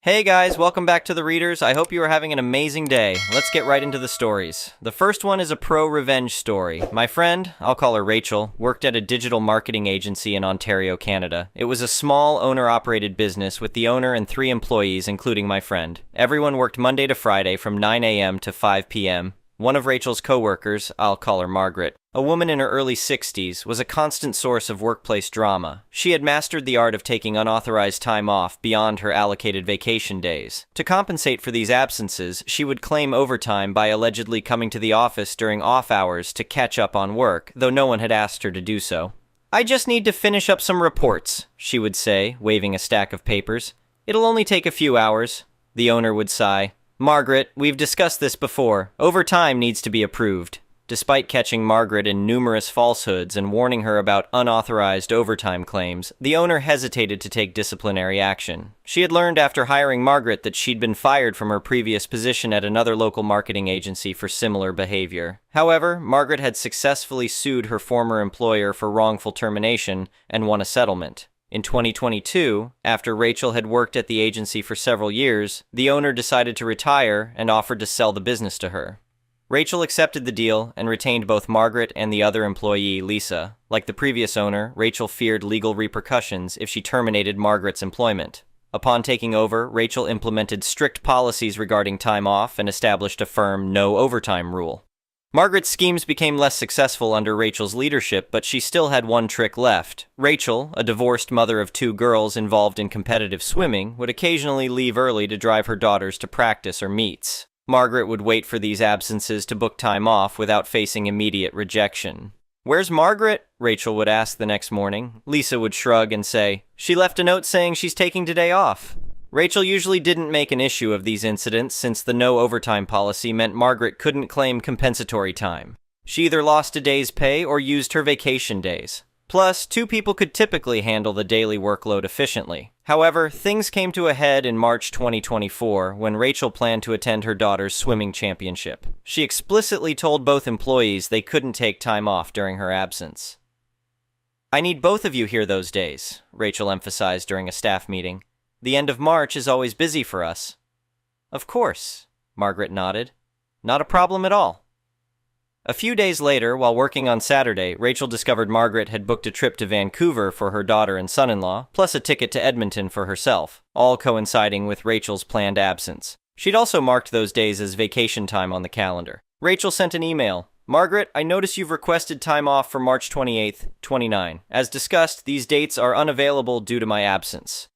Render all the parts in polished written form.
Hey guys, welcome back to the Readers. I hope you are having an amazing day. Let's get right into the stories. The first one is a pro-revenge story. My friend, I'll call her Rachel, worked at a digital marketing agency in Ontario, Canada. It was a small owner-operated business with the owner and 3 employees, including my friend. Everyone worked Monday to Friday from 9 a.m. to 5 p.m. One of Rachel's co-workers, I'll call her Margaret, a woman in her early 60s, was a constant source of workplace drama. She had mastered the art of taking unauthorized time off beyond her allocated vacation days. To compensate for these absences, she would claim overtime by allegedly coming to the office during off hours to catch up on work, though no one had asked her to do so. "I just need to finish up some reports," she would say, waving a stack of papers. "It'll only take a few hours." The owner would sigh. "Margaret, we've discussed this before. Overtime needs to be approved." Despite catching Margaret in numerous falsehoods and warning her about unauthorized overtime claims, the owner hesitated to take disciplinary action. She had learned after hiring Margaret that she'd been fired from her previous position at another local marketing agency for similar behavior. However, Margaret had successfully sued her former employer for wrongful termination and won a settlement. In 2022, after Rachel had worked at the agency for several years, the owner decided to retire and offered to sell the business to her. Rachel accepted the deal and retained both Margaret and the other employee, Lisa. Like the previous owner, Rachel feared legal repercussions if she terminated Margaret's employment. Upon taking over, Rachel implemented strict policies regarding time off and established a firm no overtime rule. Margaret's schemes became less successful under Rachel's leadership, but she still had one trick left. Rachel, a divorced mother of 2 girls involved in competitive swimming, would occasionally leave early to drive her daughters to practice or meets. Margaret would wait for these absences to book time off without facing immediate rejection. "Where's Margaret?" Rachel would ask the next morning. Lisa would shrug and say, "She left a note saying she's taking today off." Rachel usually didn't make an issue of these incidents since the no overtime policy meant Margaret couldn't claim compensatory time. She either lost a day's pay or used her vacation days. Plus, 2 people could typically handle the daily workload efficiently. However, things came to a head in March 2024 when Rachel planned to attend her daughter's swimming championship. She explicitly told both employees they couldn't take time off during her absence. "I need both of you here those days," Rachel emphasized during a staff meeting. "The end of March is always busy for us." "Of course," Margaret nodded. "Not a problem at all." A few days later, while working on Saturday, Rachel discovered Margaret had booked a trip to Vancouver for her daughter and son-in-law, plus a ticket to Edmonton for herself, all coinciding with Rachel's planned absence. She'd also marked those days as vacation time on the calendar. Rachel sent an email. "Margaret, I notice you've requested time off for March 28th, 29. As discussed, these dates are unavailable due to my absence."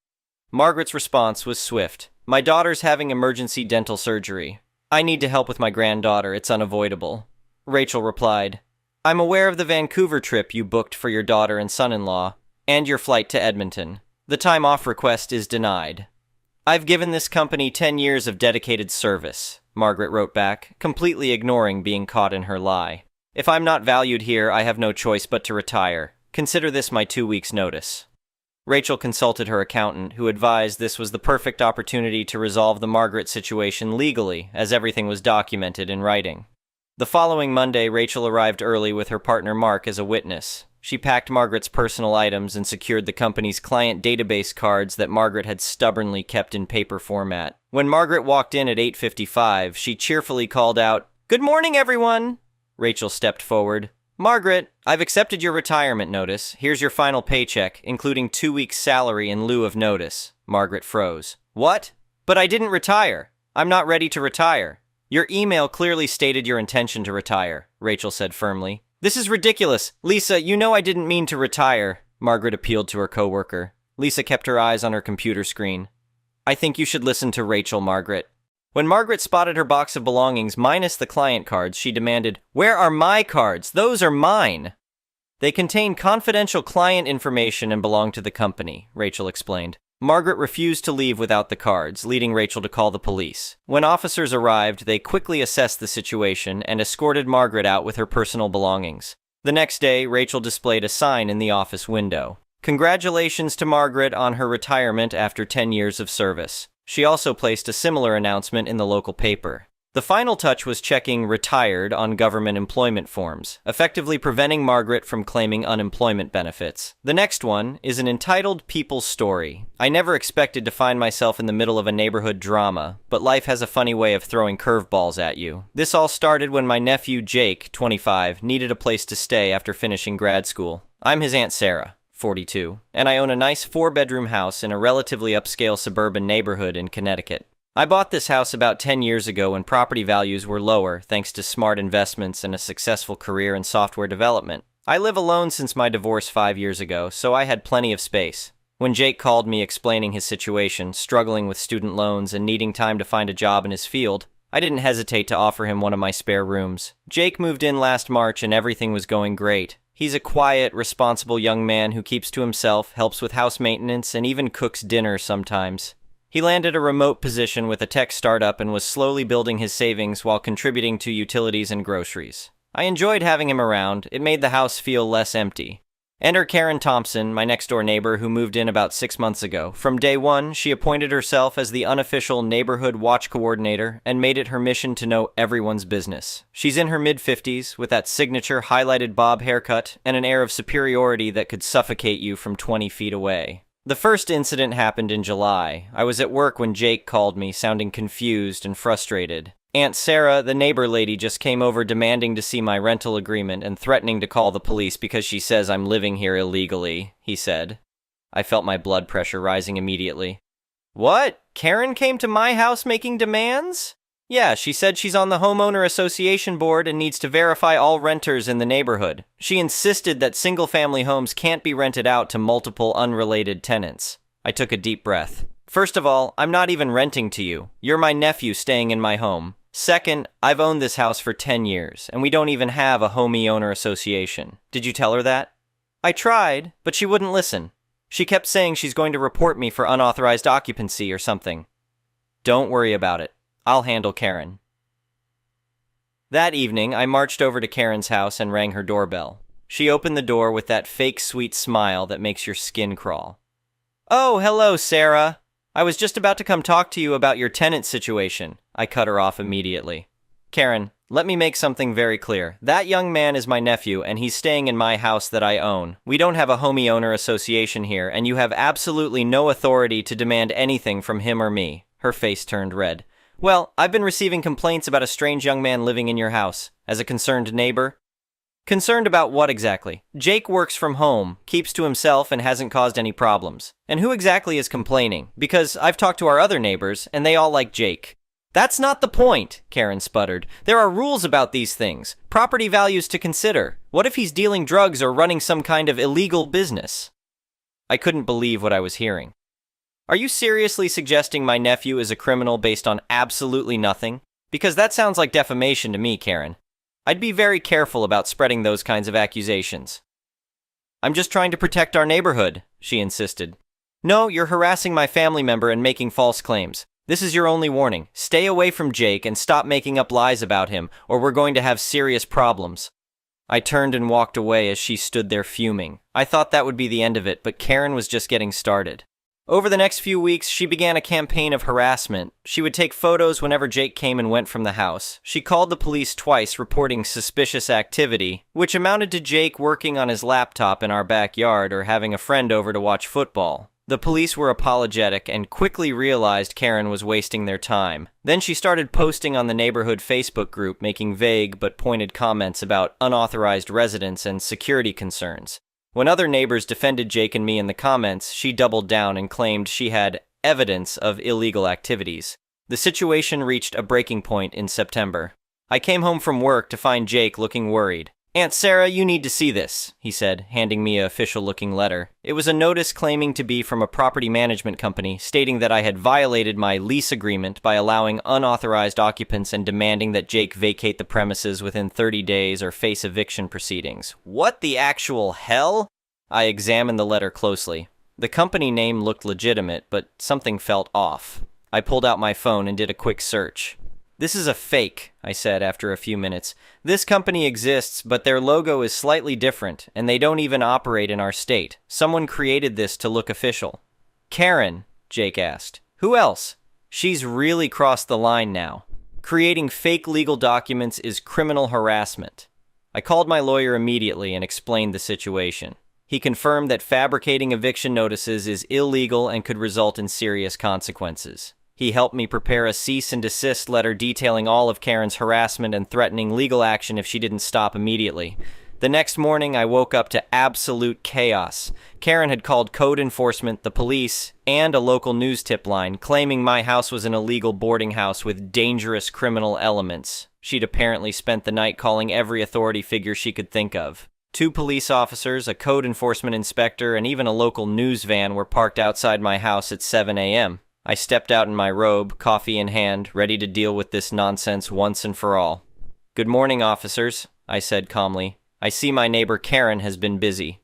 Margaret's response was swift. "My daughter's having emergency dental surgery. I need to help with my granddaughter. It's unavoidable." Rachel replied, "I'm aware of the Vancouver trip you booked for your daughter and son-in-law, and your flight to Edmonton. The time off request is denied." "I've given this company 10 years of dedicated service," Margaret wrote back, completely ignoring being caught in her lie. "If I'm not valued here, I have no choice but to retire. Consider this my 2 weeks' notice." Rachel consulted her accountant, who advised this was the perfect opportunity to resolve the Margaret situation legally, as everything was documented in writing. The following Monday, Rachel arrived early with her partner Mark as a witness. She packed Margaret's personal items and secured the company's client database cards that Margaret had stubbornly kept in paper format. When Margaret walked in at 8:55, she cheerfully called out, "Good morning, everyone!" Rachel stepped forward. "Margaret, I've accepted your retirement notice. Here's your final paycheck, including 2 weeks' salary in lieu of notice." Margaret froze. "What? But I didn't retire. I'm not ready to retire." "Your email clearly stated your intention to retire," Rachel said firmly. "This is ridiculous. Lisa, you know I didn't mean to retire," Margaret appealed to her coworker. Lisa kept her eyes on her computer screen. "I think you should listen to Rachel, Margaret." When Margaret spotted her box of belongings minus the client cards, she demanded, "Where are my cards? Those are mine." "They contain confidential client information and belong to the company," Rachel explained. Margaret refused to leave without the cards, leading Rachel to call the police. When officers arrived, they quickly assessed the situation and escorted Margaret out with her personal belongings. The next day, Rachel displayed a sign in the office window. "Congratulations to Margaret on her retirement after 10 years of service." She also placed a similar announcement in the local paper. The final touch was checking retired on government employment forms, effectively preventing Margaret from claiming unemployment benefits. The next one is an entitled People's Story. I never expected to find myself in the middle of a neighborhood drama, but life has a funny way of throwing curveballs at you. This all started when my nephew Jake, 25, needed a place to stay after finishing grad school. I'm his Aunt Sarah, 42, and I own a nice 4-bedroom house in a relatively upscale suburban neighborhood in Connecticut. I bought this house about 10 years ago when property values were lower thanks to smart investments and a successful career in software development. I live alone since my divorce 5 years ago, so I had plenty of space. When Jake called me explaining his situation, struggling with student loans and needing time to find a job in his field, I didn't hesitate to offer him one of my spare rooms. Jake moved in last March and everything was going great. He's a quiet, responsible young man who keeps to himself, helps with house maintenance, and even cooks dinner sometimes. He landed a remote position with a tech startup and was slowly building his savings while contributing to utilities and groceries. I enjoyed having him around. It made the house feel less empty. Enter Karen Thompson, my next-door neighbor who moved in about 6 months ago. From day one, she appointed herself as the unofficial neighborhood watch coordinator and made it her mission to know everyone's business. She's in her mid-50s, with that signature highlighted bob haircut and an air of superiority that could suffocate you from 20 feet away. The first incident happened in July. I was at work when Jake called me, sounding confused and frustrated. Aunt Sarah, the neighbor lady, just came over demanding to see my rental agreement and threatening to call the police because she says I'm living here illegally, he said. I felt my blood pressure rising immediately. What? Karen came to my house making demands? Yeah, she said she's on the homeowner association board and needs to verify all renters in the neighborhood. She insisted that single-family homes can't be rented out to multiple unrelated tenants. I took a deep breath. First of all, I'm not even renting to you. You're my nephew staying in my home. Second, I've owned this house for 10 years, and we don't even have a homie owner association. Did you tell her that? I tried, but she wouldn't listen. She kept saying she's going to report me for unauthorized occupancy or something. Don't worry about it. I'll handle Karen. That evening, I marched over to Karen's house and rang her doorbell. She opened the door with that fake sweet smile that makes your skin crawl. Oh, hello, Sarah. I was just about to come talk to you about your tenant situation. I cut her off immediately. Karen, let me make something very clear. That young man is my nephew, and he's staying in my house that I own. We don't have a homie owner association here, and you have absolutely no authority to demand anything from him or me. Her face turned red. Well, I've been receiving complaints about a strange young man living in your house. As a concerned neighbor? Concerned about what exactly? Jake works from home, keeps to himself, and hasn't caused any problems. And who exactly is complaining? Because I've talked to our other neighbors, and they all like Jake. That's not the point, Karen sputtered. There are rules about these things. Property values to consider. What if he's dealing drugs or running some kind of illegal business? I couldn't believe what I was hearing. Are you seriously suggesting my nephew is a criminal based on absolutely nothing? Because that sounds like defamation to me, Karen. I'd be very careful about spreading those kinds of accusations. I'm just trying to protect our neighborhood, she insisted. No, you're harassing my family member and making false claims. This is your only warning. Stay away from Jake and stop making up lies about him, or we're going to have serious problems. I turned and walked away as she stood there fuming. I thought that would be the end of it, but Karen was just getting started. Over the next few weeks, she began a campaign of harassment. She would take photos whenever Jake came and went from the house. She called the police twice, reporting suspicious activity, which amounted to Jake working on his laptop in our backyard or having a friend over to watch football. The police were apologetic and quickly realized Karen was wasting their time. Then she started posting on the neighborhood Facebook group, making vague but pointed comments about unauthorized residents and security concerns. When other neighbors defended Jake and me in the comments, she doubled down and claimed she had evidence of illegal activities. The situation reached a breaking point in September. I came home from work to find Jake looking worried. Aunt Sarah, you need to see this, he said, handing me an official-looking letter. It was a notice claiming to be from a property management company, stating that I had violated my lease agreement by allowing unauthorized occupants and demanding that Jake vacate the premises within 30 days or face eviction proceedings. What the actual hell? I examined the letter closely. The company name looked legitimate, but something felt off. I pulled out my phone and did a quick search. This is a fake, I said after a few minutes. This company exists, but their logo is slightly different, and they don't even operate in our state. Someone created this to look official. Karen, Jake asked. Who else? She's really crossed the line now. Creating fake legal documents is criminal harassment. I called my lawyer immediately and explained the situation. He confirmed that fabricating eviction notices is illegal and could result in serious consequences. He helped me prepare a cease and desist letter detailing all of Karen's harassment and threatening legal action if she didn't stop immediately. The next morning, I woke up to absolute chaos. Karen had called code enforcement, the police, and a local news tip line, claiming my house was an illegal boarding house with dangerous criminal elements. She'd apparently spent the night calling every authority figure she could think of. 2 police officers, a code enforcement inspector, and even a local news van were parked outside my house at 7 a.m. I stepped out in my robe, coffee in hand, ready to deal with this nonsense once and for all. "Good morning, officers," I said calmly. "I see my neighbor Karen has been busy."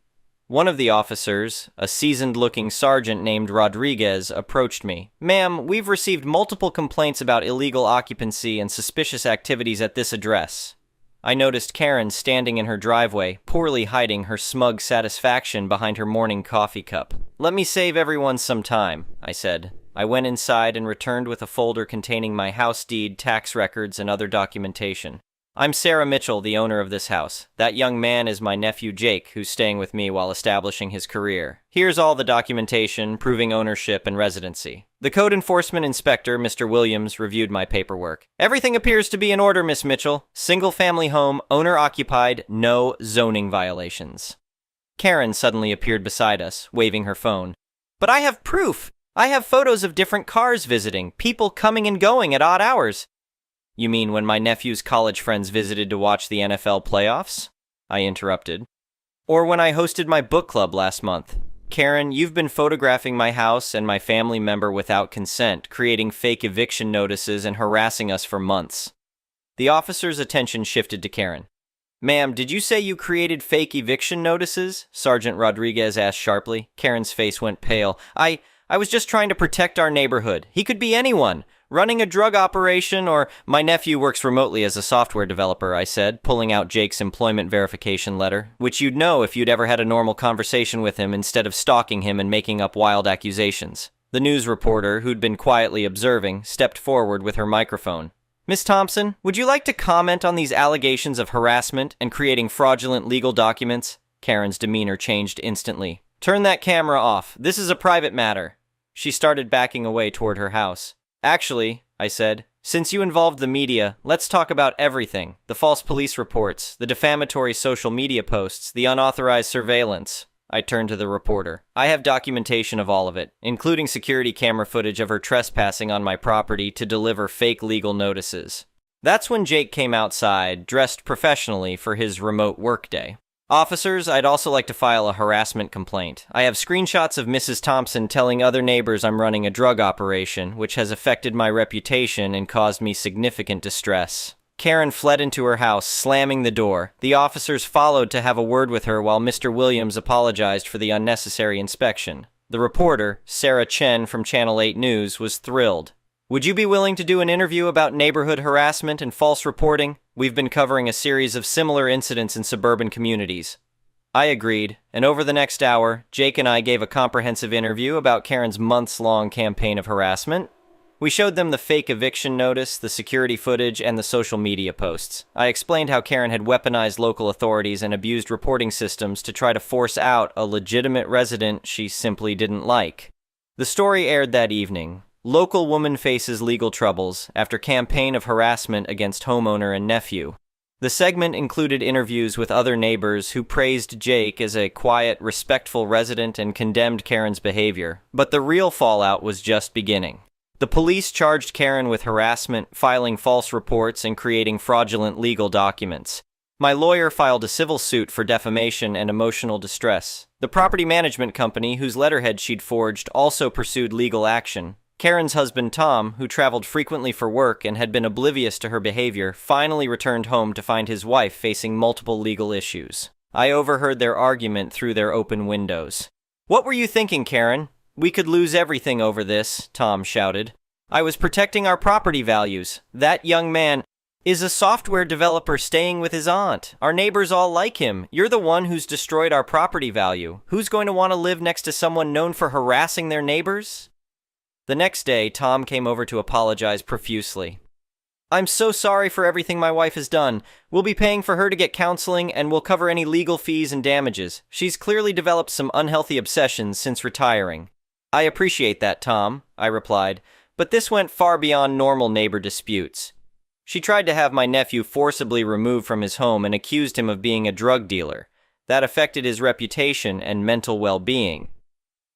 One of the officers, a seasoned-looking sergeant named Rodriguez, approached me. "Ma'am, we've received multiple complaints about illegal occupancy and suspicious activities at this address." I noticed Karen standing in her driveway, poorly hiding her smug satisfaction behind her morning coffee cup. "Let me save everyone some time," I said. I went inside and returned with a folder containing my house deed, tax records, and other documentation. "I'm Sarah Mitchell, the owner of this house. That young man is my nephew Jake, who's staying with me while establishing his career. Here's all the documentation proving ownership and residency." The code enforcement inspector, Mr. Williams, reviewed my paperwork. "Everything appears to be in order, Miss Mitchell. Single-family home, owner-occupied, no zoning violations." Karen suddenly appeared beside us, waving her phone. "But I have proof! I have photos of different cars visiting, people coming and going at odd hours." "You mean when my nephew's college friends visited to watch the NFL playoffs?" I interrupted. "Or when I hosted my book club last month. Karen, you've been photographing my house and my family member without consent, creating fake eviction notices and harassing us for months." The officer's attention shifted to Karen. "Ma'am, did you say you created fake eviction notices?" Sergeant Rodriguez asked sharply. Karen's face went pale. I was just trying to protect our neighborhood. He could be anyone. Running a drug operation, or my nephew works remotely as a software developer," I said, pulling out Jake's employment verification letter, which you'd know if you'd ever had a normal conversation with him instead of stalking him and making up wild accusations. The news reporter, who'd been quietly observing, stepped forward with her microphone. "Miss Thompson, would you like to comment on these allegations of harassment and creating fraudulent legal documents?" Karen's demeanor changed instantly. "Turn that camera off. This is a private matter." She started backing away toward her house. "Actually," I said, "since you involved the media, let's talk about everything. The false police reports, the defamatory social media posts, the unauthorized surveillance." I turned to the reporter. "I have documentation of all of it, including security camera footage of her trespassing on my property to deliver fake legal notices." That's when Jake came outside, dressed professionally for his remote workday. "Officers, I'd also like to file a harassment complaint. I have screenshots of Mrs. Thompson telling other neighbors I'm running a drug operation, which has affected my reputation and caused me significant distress." Karen fled into her house, slamming the door. The officers followed to have a word with her while Mr. Williams apologized for the unnecessary inspection. The reporter, Sarah Chen from Channel 8 News, was thrilled. "Would you be willing to do an interview about neighborhood harassment and false reporting? We've been covering a series of similar incidents in suburban communities." I agreed, and over the next hour, Jake and I gave a comprehensive interview about Karen's months-long campaign of harassment. We showed them the fake eviction notice, the security footage, and the social media posts. I explained how Karen had weaponized local authorities and abused reporting systems to try to force out a legitimate resident she simply didn't like. The story aired that evening. Local woman faces legal troubles after campaign of harassment against homeowner and nephew. The segment included interviews with other neighbors who praised Jake as a quiet, respectful resident and condemned Karen's behavior. But the real fallout was just beginning. The police charged Karen with harassment, filing false reports, and creating fraudulent legal documents. My lawyer filed a civil suit for defamation and emotional distress. The property management company, whose letterhead she'd forged, also pursued legal action. Karen's husband Tom, who traveled frequently for work and had been oblivious to her behavior, finally returned home to find his wife facing multiple legal issues. I overheard their argument through their open windows. "What were you thinking, Karen? We could lose everything over this," Tom shouted. "I was protecting our property values. That young man is a software developer staying with his aunt. Our neighbors all like him. You're the one who's destroyed our property value. Who's going to want to live next to someone known for harassing their neighbors?" The next day, Tom came over to apologize profusely. I'm so sorry for everything my wife has done. We'll be paying for her to get counseling, and we'll cover any legal fees and damages. She's clearly developed some unhealthy obsessions since retiring. I appreciate that, Tom, I replied, but this went far beyond normal neighbor disputes. She tried to have my nephew forcibly removed from his home and accused him of being a drug dealer. That affected his reputation and mental well-being.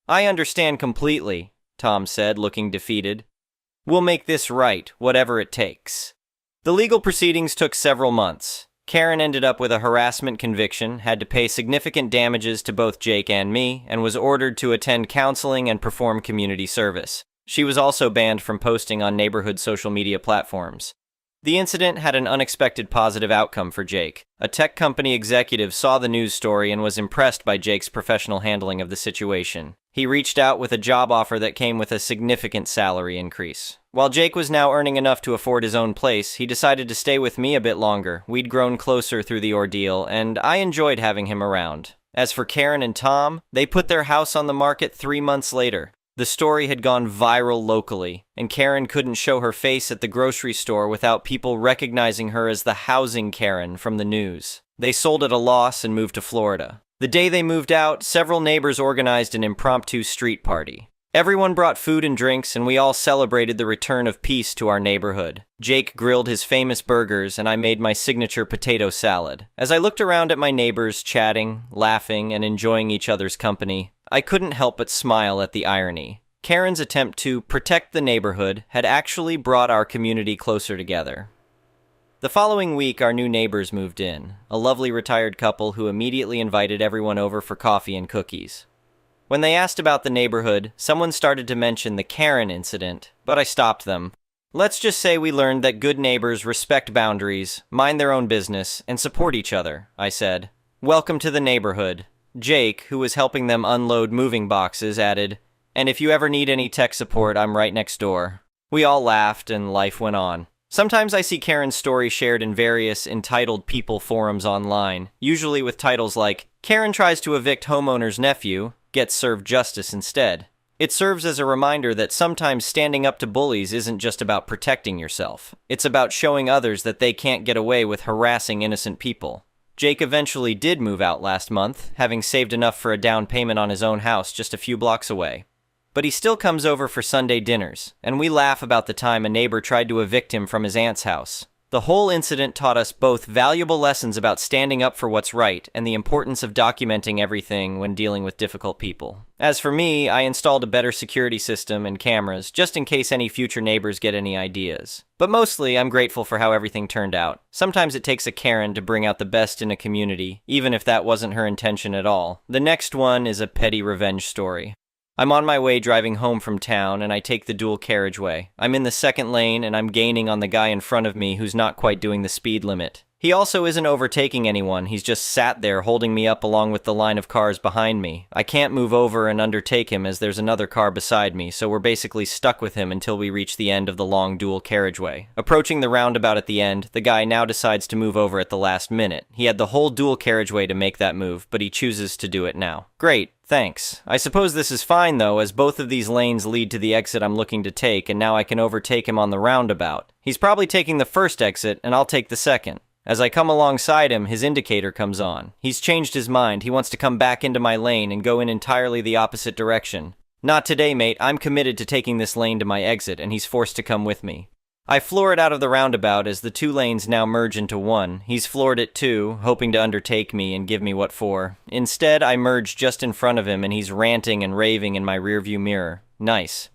I understand completely, Tom said, looking defeated. We'll make this right, whatever it takes. The legal proceedings took several months. Karen ended up with a harassment conviction, had to pay significant damages to both Jake and me, and was ordered to attend counseling and perform community service. She was also banned from posting on neighborhood social media platforms. The incident had an unexpected positive outcome for Jake. A tech company executive saw the news story and was impressed by Jake's professional handling of the situation. He reached out with a job offer that came with a significant salary increase. While Jake was now earning enough to afford his own place, he decided to stay with me a bit longer. We'd grown closer through the ordeal, and I enjoyed having him around. As for Karen and Tom, they put their house on the market 3 months later. The story had gone viral locally, and Karen couldn't show her face at the grocery store without people recognizing her as the housing Karen from the news. They sold at a loss and moved to Florida. The day they moved out, several neighbors organized an impromptu street party. Everyone brought food and drinks, and we all celebrated the return of peace to our neighborhood. Jake grilled his famous burgers, and I made my signature potato salad. As I looked around at my neighbors, chatting, laughing, and enjoying each other's company, I couldn't help but smile at the irony. Karen's attempt to protect the neighborhood had actually brought our community closer together. The following week, our new neighbors moved in, a lovely retired couple who immediately invited everyone over for coffee and cookies. When they asked about the neighborhood, someone started to mention the Karen incident, but I stopped them. Let's just say we learned that good neighbors respect boundaries, mind their own business, and support each other, I said. Welcome to the neighborhood. Jake, who was helping them unload moving boxes, added, and if you ever need any tech support, I'm right next door. We all laughed and life went on. Sometimes I see Karen's story shared in various entitled people forums online, usually with titles like, Karen tries to evict homeowner's nephew, gets served justice instead. It serves as a reminder that sometimes standing up to bullies isn't just about protecting yourself. It's about showing others that they can't get away with harassing innocent people. Jake eventually did move out last month, having saved enough for a down payment on his own house just a few blocks away. But he still comes over for Sunday dinners, and we laugh about the time a neighbor tried to evict him from his aunt's house. The whole incident taught us both valuable lessons about standing up for what's right and the importance of documenting everything when dealing with difficult people. As for me, I installed a better security system and cameras just in case any future neighbors get any ideas. But mostly, I'm grateful for how everything turned out. Sometimes it takes a Karen to bring out the best in a community, even if that wasn't her intention at all. The next one is a petty revenge story. I'm on my way driving home from town, and I take the dual carriageway. I'm in the second lane, and I'm gaining on the guy in front of me who's not quite doing the speed limit. He also isn't overtaking anyone, he's just sat there holding me up along with the line of cars behind me. I can't move over and undertake him as there's another car beside me, so we're basically stuck with him until we reach the end of the long dual carriageway. Approaching the roundabout at the end, the guy now decides to move over at the last minute. He had the whole dual carriageway to make that move, but he chooses to do it now. Great. Thanks. I suppose this is fine though, as both of these lanes lead to the exit I'm looking to take, and now I can overtake him on the roundabout. He's probably taking the first exit, and I'll take the second. As I come alongside him, his indicator comes on. He's changed his mind. He wants to come back into my lane and go in entirely the opposite direction. Not today, mate. I'm committed to taking this lane to my exit, and he's forced to come with me. I floor it out of the roundabout as the two lanes now merge into one. He's floored it too, hoping to undertake me and give me what for. Instead, I merge just in front of him and he's ranting and raving in my rearview mirror. Nice.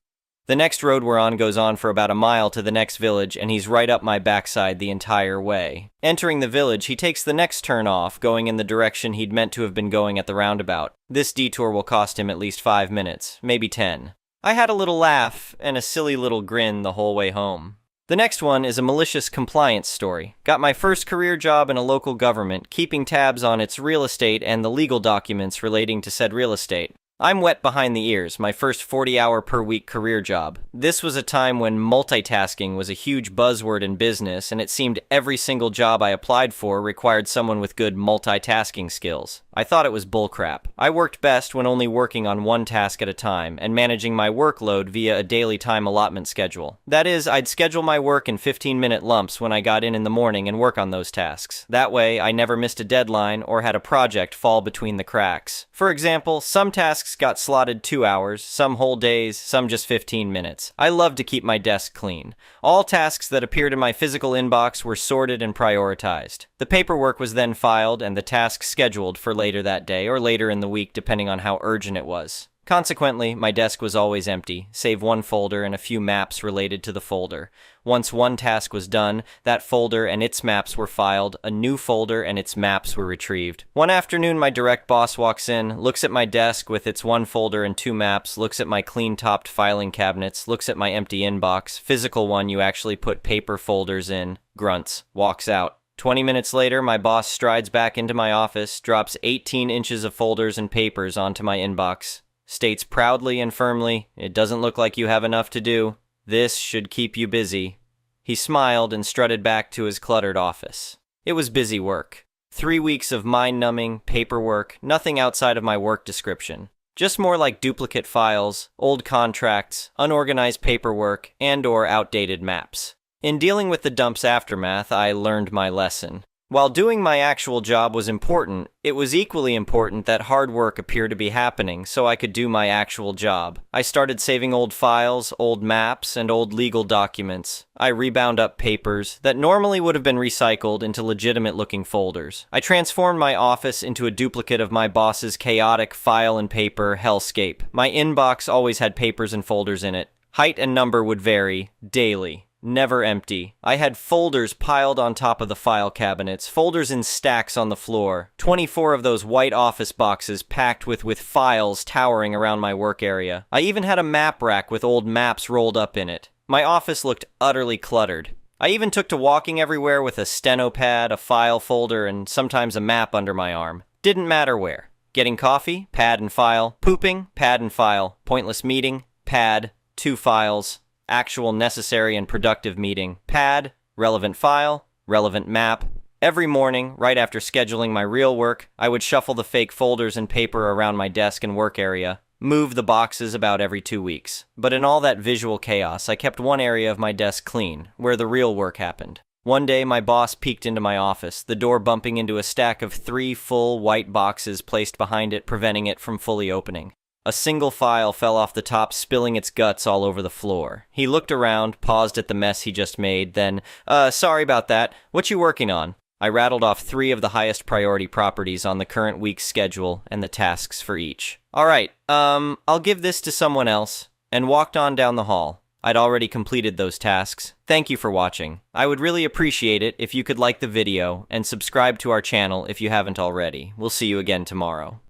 The next road we're on goes on for about a mile to the next village, and he's right up my backside the entire way. Entering the village, he takes the next turn off, going in the direction he'd meant to have been going at the roundabout. This detour will cost him at least 5 minutes, maybe 10. I had a little laugh and a silly little grin the whole way home. The next one is a malicious compliance story. Got my first career job in a local government, keeping tabs on its real estate and the legal documents relating to said real estate. I'm wet behind the ears, my first 40-hour-per-week career job. This was a time when multitasking was a huge buzzword in business, and it seemed every single job I applied for required someone with good multitasking skills. I thought it was bullcrap. I worked best when only working on one task at a time, and managing my workload via a daily time allotment schedule. That is, I'd schedule my work in 15-minute lumps when I got in the morning and work on those tasks. That way, I never missed a deadline or had a project fall between the cracks. For example, some tasks got slotted 2 hours, some whole days, some just 15 minutes. I love to keep my desk clean. All tasks that appeared in my physical inbox were sorted and prioritized. The paperwork was then filed and the task scheduled for later that day or later in the week depending on how urgent it was. Consequently, my desk was always empty, save one folder and a few maps related to the folder. Once one task was done, that folder and its maps were filed, a new folder and its maps were retrieved. One afternoon, my direct boss walks in, looks at my desk with its one folder and two maps, looks at my clean-topped filing cabinets, looks at my empty inbox, physical one you actually put paper folders in, grunts, walks out. 20 minutes later, my boss strides back into my office, drops 18 inches of folders and papers onto my inbox. States proudly and firmly, "It doesn't look like you have enough to do. This should keep you busy." He smiled and strutted back to his cluttered office. It was busy work. 3 weeks of mind-numbing paperwork, nothing outside of my work description. Just more like duplicate files, old contracts, unorganized paperwork, and/or outdated maps. In dealing with the dump's aftermath, I learned my lesson. While doing my actual job was important, it was equally important that hard work appear to be happening so I could do my actual job. I started saving old files, old maps, and old legal documents. I rebound up papers that normally would have been recycled into legitimate-looking folders. I transformed my office into a duplicate of my boss's chaotic file and paper hellscape. My inbox always had papers and folders in it. Height and number would vary, daily. Never empty. I had folders piled on top of the file cabinets, folders in stacks on the floor, 24 of those white office boxes packed with files towering around my work area. I even had a map rack with old maps rolled up in it. My office looked utterly cluttered. I even took to walking everywhere with a steno pad, a file folder, and sometimes a map under my arm. Didn't matter where. Getting coffee? Pad and file. Pooping? Pad and file. Pointless meeting? Pad. 2 files. Actual necessary and productive meeting. Pad, relevant file, relevant map. Every morning, right after scheduling my real work, I would shuffle the fake folders and paper around my desk and work area, move the boxes about every 2 weeks. But in all that visual chaos, I kept one area of my desk clean, where the real work happened. One day, my boss peeked into my office, the door bumping into a stack of 3 full white boxes placed behind it, preventing it from fully opening. A single file fell off the top, spilling its guts all over the floor. He looked around, paused at the mess he just made, then, sorry about that. What you working on?" I rattled off 3 of the highest priority properties on the current week's schedule and the tasks for each. "All right, I'll give this to someone else," and walked on down the hall. I'd already completed those tasks. Thank you for watching. I would really appreciate it if you could like the video and subscribe to our channel if you haven't already. We'll see you again tomorrow.